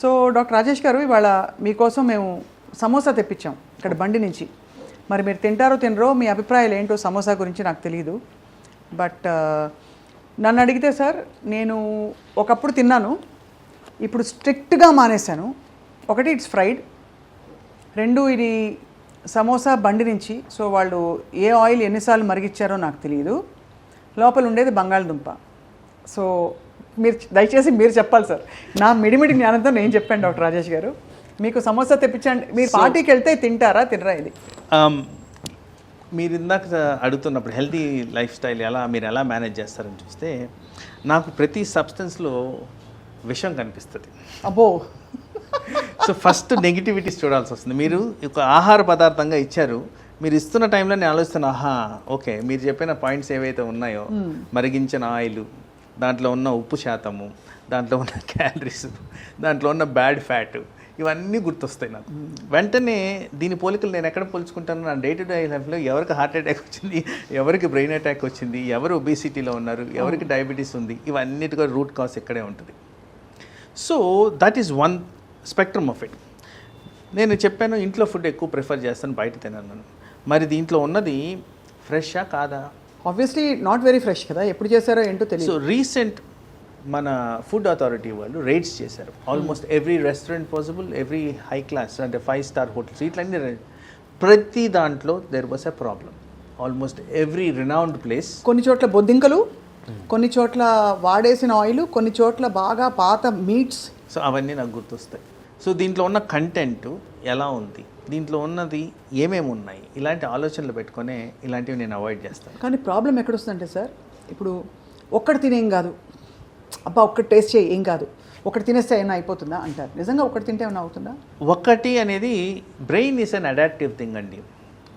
So doctor Rajesh గారు, ఇవాళ మీకోసం మేము సమోసా తెప్పించాం ఇక్కడ బండి నుంచి. మరి మీరు తింటారో తినరో, మీ అభిప్రాయాలు ఏంటో సమోసా గురించి నాకు తెలియదు. బట్ నన్ను అడిగితే సార్, నేను ఒకప్పుడు తిన్నాను, ఇప్పుడు స్ట్రిక్ట్గా మానేశాను. ఒకటి, ఇట్స్ ఫ్రైడ్. రెండు, ఇది సమోసా బండి నుంచి, సో వాళ్ళు ఏ ఆయిల్ ఎన్నిసార్లు మరిగిచ్చారో నాకు తెలియదు. లోపల ఉండేది బంగాళదుంప. సో మీరు దయచేసి మీరు చెప్పాలి సార్. నా మిడిమిడి జ్ఞానంతో నేను చెప్పాను డాక్టర్ రాజేష్ గారు. మీకు సమోసా తెప్పించండి, మీరు పార్టీకి వెళ్తే తింటారా తినరా? ఇది మీరు ఇందాక అడుగుతున్నప్పుడు హెల్తీ లైఫ్ స్టైల్ మీరు ఎలా మేనేజ్ చేస్తారని చూస్తే, నాకు ప్రతి సబ్స్టెన్స్లో విషం కనిపిస్తుంది. అబ్బో. సో ఫస్ట్ నెగిటివిటీస్ చూడాల్సి వస్తుంది. మీరు ఒక ఆహార పదార్థంగా ఇచ్చారు, మీరు ఇస్తున్న టైంలో నేను ఆలోచిస్తాను, ఓకే మీరు చెప్పిన పాయింట్స్ ఏవైతే ఉన్నాయో, మరిగించిన ఆయిల్, దాంట్లో ఉన్న ఉప్పు శాతము, దాంట్లో ఉన్న క్యాలరీస్, దాంట్లో ఉన్న బ్యాడ్ ఫ్యాట్, ఇవన్నీ గుర్తొస్తాయి నాకు. వెంటనే దీని పోలికలు నేను ఎక్కడ పోల్చుకుంటాను, నా డే టు డే లైఫ్లో ఎవరికి హార్ట్ అటాక్ వచ్చింది, ఎవరికి బ్రెయిన్ అటాక్ వచ్చింది, ఎవరు ఒబేసిటీలో ఉన్నారు, ఎవరికి డయాబెటీస్ ఉంది, ఇవన్నిటికీ రూట్ కాజ్ ఇక్కడే ఉంటుంది. So that is one spectrum of it. నేను చెప్పాను ఇంట్లో ఫుడ్ ఎక్కువ ప్రిఫర్ చేస్తాను, బయట తిన్నాను. మరి దీంట్లో ఉన్నది ఫ్రెషా కాదా? ఆబ్వియస్లీ నాట్ వెరీ ఫ్రెష్ కదా, ఎప్పుడు చేశారో ఏంటో తెలియదు. సో రీసెంట్ మన ఫుడ్ అథారిటీ వాళ్ళు రేట్స్ చేశారు. Almost every restaurant possible, every high class అంటే 5-star హోటల్స్, ఇట్లన్నీ ప్రతి దాంట్లో there was a problem. Almost every renowned place, కొన్ని చోట్ల బొద్దింకలు, కొన్ని చోట్ల వాడేసిన ఆయిల్, కొన్ని చోట్ల బాగా పాత మీట్స్. సో అవన్నీ నాకు గుర్తొస్తాయి. సో దీంట్లో ఉన్న కంటెంట్ ఎలా ఉంది, దీంట్లో ఉన్నది ఏమేమి ఉన్నాయి, ఇలాంటి ఆలోచనలు పెట్టుకునే ఇలాంటివి నేను అవాయిడ్ చేస్తాను. కానీ ప్రాబ్లం ఎక్కడొస్తుందంటే సార్, ఇప్పుడు ఒక్కటి తినేం కాదు, అబ్బా ఒక్కటి టేస్ట్ చేయి ఏం కాదు, ఒకటి తినేస్తే ఏమైనా అయిపోతుందా అంటారు. నిజంగా ఒకటి తింటే ఏమైనా అవుతుందా? ఒకటి అనేది brain is an adaptive thing అండి.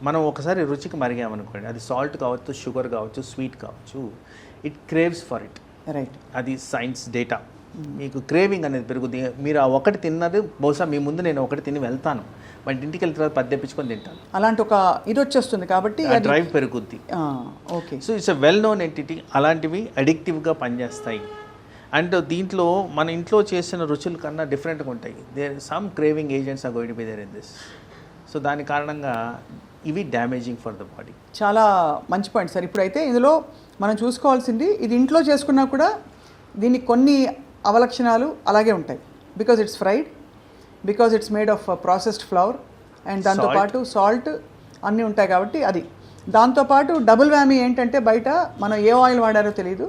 మనం ఒకసారి రుచికి మరిగామనుకోండి, అది సాల్ట్ కావచ్చు, షుగర్ కావచ్చు, స్వీట్ కావచ్చు, it craves for it. Right, అది సైన్స్ డేటా. మీకు క్రేవింగ్ అనేది పెరుగుతుంది. మీరు ఆ ఒకటి తిన్నది, బహుశా మీ ముందు నేను ఒకటి తిని వెళ్తాను, బట్ ఇంటికి వెళ్ళిన తర్వాత 10 తెప్పించుకొని తింటాను. అలాంటి ఒక ఇది వచ్చేస్తుంది కాబట్టి డ్రైవ్ పెరుగుద్ది. Okay. So it's a well known entity. అలాంటివి అడిక్టివ్గా పనిచేస్తాయి. అండ్ దీంట్లో మన ఇంట్లో చేసిన రుచుల కన్నా డిఫరెంట్గా ఉంటాయి. There some craving agents are going to be there in this. So దాని కారణంగా ఇవి డ్యామేజింగ్ ఫర్ ద బాడీ. చాలా మంచి పాయింట్ సార్. ఇప్పుడైతే ఇందులో మనం చూసుకోవాల్సింది, ఇది ఇంట్లో చేసుకున్నా కూడా దీనికి కొన్ని అవలక్షణాలు అలాగే ఉంటాయి. Because it's fried, because it's made of processed flower, and దాంతోపాటు సాల్ట్ అన్నీ ఉంటాయి కాబట్టి అది. దాంతోపాటు డబుల్ వ్యామీ ఏంటంటే, బయట మనం ఏ ఆయిల్ వాడారో తెలియదు,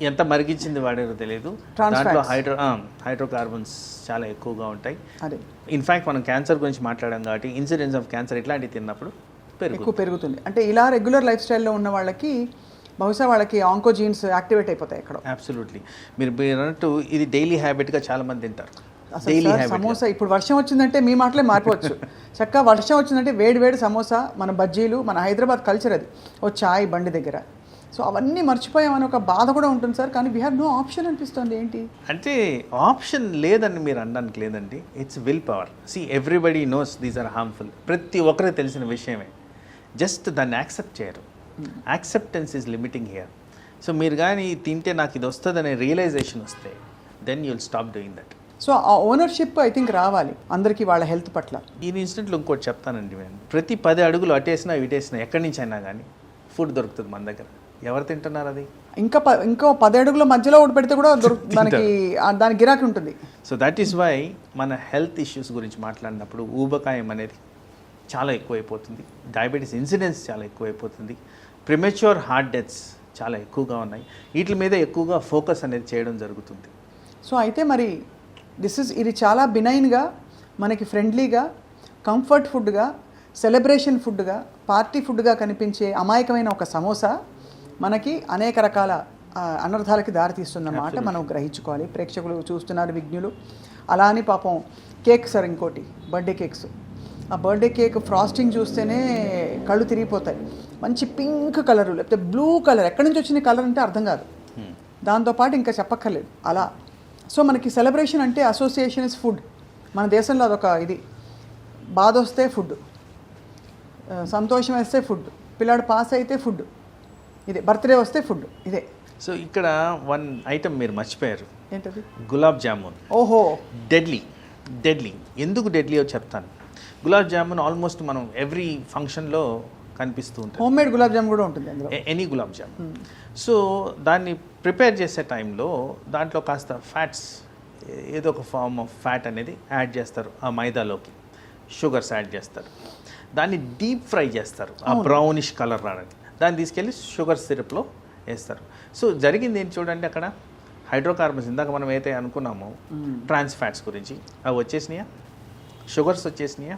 ఎంత మరిగించింది వాడారో తెలియదు, దాంట్లో హైడ్రోకార్బన్స్ చాలా ఎక్కువగా ఉంటాయి. అదే ఇన్ఫ్యాక్ట్ మనం క్యాన్సర్ గురించి మాట్లాడాం కాబట్టి ఇన్సిడెన్స్ ఆఫ్ క్యాన్సర్ ఇట్లాంటివి తిన్నప్పుడు ఎక్కువ పెరుగుతుంది. అంటే ఇలా రెగ్యులర్ లైఫ్ స్టైల్లో ఉన్న వాళ్ళకి బహుశా వాళ్ళకి ఆంకోజీన్స్ యాక్టివేట్ అయిపోతాయి ఎక్కడ. అబ్సల్యూట్లీ. మీరు అన్నట్టు ఇది డైలీ హ్యాబిట్గా చాలా మంది తింటారు. సమోసా ఇప్పుడు వర్షం వచ్చిందంటే మీ మాటలే మారిపోవచ్చు. చక్కగా వర్షం వచ్చిందంటే వేడి వేడి సమోసా, మన బజ్జీలు, మన హైదరాబాద్ కల్చర్ అది. ఓ చాయ్ బండి దగ్గర. సో అవన్నీ మర్చిపోయామని ఒక బాధ కూడా ఉంటుంది సార్. కానీ వీ హ్యావ్ నో ఆప్షన్ అనిపిస్తుంది. ఏంటి అంటే ఆప్షన్ లేదని మీరు అనడానికి లేదండి, it's will power. See everybody knows these are harmful. ప్రతి ఒక్కరికి తెలిసిన విషయమే, జస్ట్ దాన్ని యాక్సెప్ట్ చేయరు. Acceptance is limiting here. So మీరు కానీ తింటే నాకు ఇది వస్తుందనే రియలైజేషన్ వస్తే, then you will stop doing that. So ఆ ఓనర్షిప్ ఐ థింక్ రావాలి అందరికీ వాళ్ళ హెల్త్ పట్ల. ఈ ఇన్సిడెంట్లో ఇంకోటి చెప్తానండి. నేను ప్రతి 10 అడుగులు అటేసినా ఇటేసినా ఎక్కడి నుంచి అయినా కానీ ఫుడ్ దొరుకుతుంది మన దగ్గర. ఎవరు తింటున్నారు అది? ఇంకో 10 అడుగుల మధ్యలో ఒకటి పెడితే కూడా మనకి దాని గిరాకీ ఉంటుంది. సో దట్ ఈస్ వై మన హెల్త్ ఇష్యూస్ గురించి మాట్లాడినప్పుడు ఊబకాయం అనేది చాలా ఎక్కువైపోతుంది, డయాబెటీస్ ఇన్సిడెన్స్ చాలా ఎక్కువైపోతుంది, ప్రిమెచ్యూర్ హార్ట్ డెత్స్ చాలా ఎక్కువగా ఉన్నాయి. వీటి మీద ఎక్కువగా ఫోకస్ అనేది చేయడం జరుగుతుంది. సో అయితే మరి ఇది చాలా బినైన్గా, మనకి ఫ్రెండ్లీగా, కంఫర్ట్ ఫుడ్గా, సెలబ్రేషన్ ఫుడ్గా, పార్టీ ఫుడ్గా కనిపించే అమాయకమైన ఒక సమోసా మనకి అనేక రకాల అనర్థాలకి దారితీస్తుందన్నమాట మనం గ్రహించుకోవాలి. ప్రేక్షకులు చూస్తున్నారు, విజ్ఞులు. అలా అని పాపం కేక్ సార్, ఇంకోటి బర్త్డే కేక్స్. ఆ బర్త్డే కేక్ ఫ్రాస్టింగ్ చూస్తేనే కళ్ళు తిరిగిపోతాయి. మంచి పింక్ కలరు, లేకపోతే బ్లూ కలర్, ఎక్కడి నుంచి వచ్చిన కలర్ అంటే అర్థం కాదు. దాంతోపాటు ఇంకా చెప్పక్కర్లేదు అలా. సో మనకి సెలబ్రేషన్ అంటే అసోసియేషన్ ఇస్ ఫుడ్. మన దేశంలో అదొక ఇది. బాధ వస్తే ఫుడ్, సంతోషం వేస్తే ఫుడ్, పిల్లాడు పాస్ అయితే ఫుడ్, ఇదే బర్త్డే వస్తే ఫుడ్, ఇదే. సో ఇక్కడ వన్ ఐటమ్ మీరు మర్చిపోయారు. ఏంటది? గులాబ్ జామున్. ఓహో, డెడ్లీ. డెడ్లీ. ఎందుకు డెడ్లీయో చెప్తాను. గులాబ్ జామున్ ఆల్మోస్ట్ మనం ఎవ్రీ ఫంక్షన్లో కనిపిస్తూ ఉంటుంది. హోమ్ మేడ్ గులాబ్ జామ్ కూడా ఉంటుంది అందులో. ఎనీ గులాబ్ జామున్. సో దాన్ని ప్రిపేర్ చేసే టైంలో దాంట్లో కాస్త ఫ్యాట్స్, ఏదో ఒక ఫార్మ్ ఆఫ్ ఫ్యాట్ అనేది యాడ్ చేస్తారు ఆ మైదాలోకి. షుగర్స్ యాడ్ చేస్తారు, దాన్ని డీప్ ఫ్రై చేస్తారు ఆ బ్రౌనిష్ కలర్ రావడానికి. దాన్ని తీసుకెళ్ళి షుగర్ సిరప్లో వేస్తారు. సో జరిగింది ఏంటి చూడండి, అక్కడ హైడ్రోకార్బన్స్ ఇందాక మనం అయితే అనుకున్నామో ట్రాన్స్ ఫ్యాట్స్ గురించి, అవి వచ్చేసినాయా, షుగర్స్ వచ్చేసినాయా,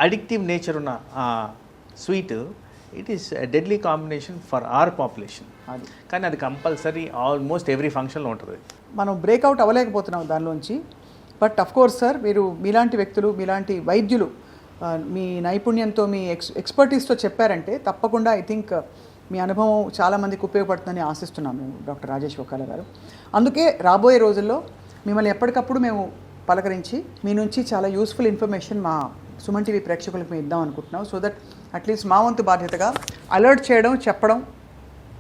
అడిక్టివ్ నేచర్ ఉన్న ఆ sweet. It is deadly combination for our population. అది కానీ అది కంపల్సరీ ఆల్మోస్ట్ ఎవ్రీ ఫంక్షన్లో ఉంటుంది. మనం బ్రేక్అవుట్ అవ్వలేకపోతున్నాం దానిలోంచి. బట్ అఫ్ కోర్స్ సార్, మీరు మీలాంటి వ్యక్తులు, మీలాంటి వైద్యులు మీ నైపుణ్యంతో, మీ ఎక్స్పర్టీస్తో చెప్పారంటే తప్పకుండా ఐ థింక్ మీ అనుభవం చాలామందికి ఉపయోగపడుతుందని ఆశిస్తున్నాం మేము, డాక్టర్ రాజేష్ ఒక్కాల గారు. అందుకే రాబోయే రోజుల్లో మిమ్మల్ని ఎప్పటికప్పుడు మేము పలకరించి మీ నుంచి చాలా యూస్ఫుల్ ఇన్ఫర్మేషన్ మా సుమన్ టీవీ ప్రేక్షకులకు మేము ఇద్దాం అనుకుంటున్నాం. సో దట్ అట్లీస్ట్ మా వంతు బాధ్యతగా అలర్ట్ చేయడం, చెప్పడం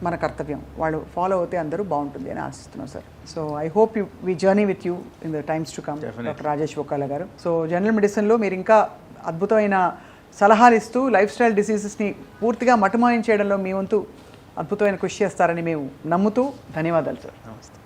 మన కర్తవ్యం. వాళ్ళు ఫాలో అవుతే అందరూ బాగుంటుంది అని ఆశిస్తున్నాం sir. So I hope we journey with you in the times to come, doctor Rajesh Okkala గారు. సో జనరల్ మెడిసిన్లో మీరు ఇంకా అద్భుతమైన సలహాలు ఇస్తూ లైఫ్ స్టైల్ డిసీజెస్ని పూర్తిగా మటుమాయం చేయడంలో మీ వంతు అద్భుతమైన కృషి చేస్తారని మేము నమ్ముతూ ధన్యవాదాలు సార్. నమస్తే.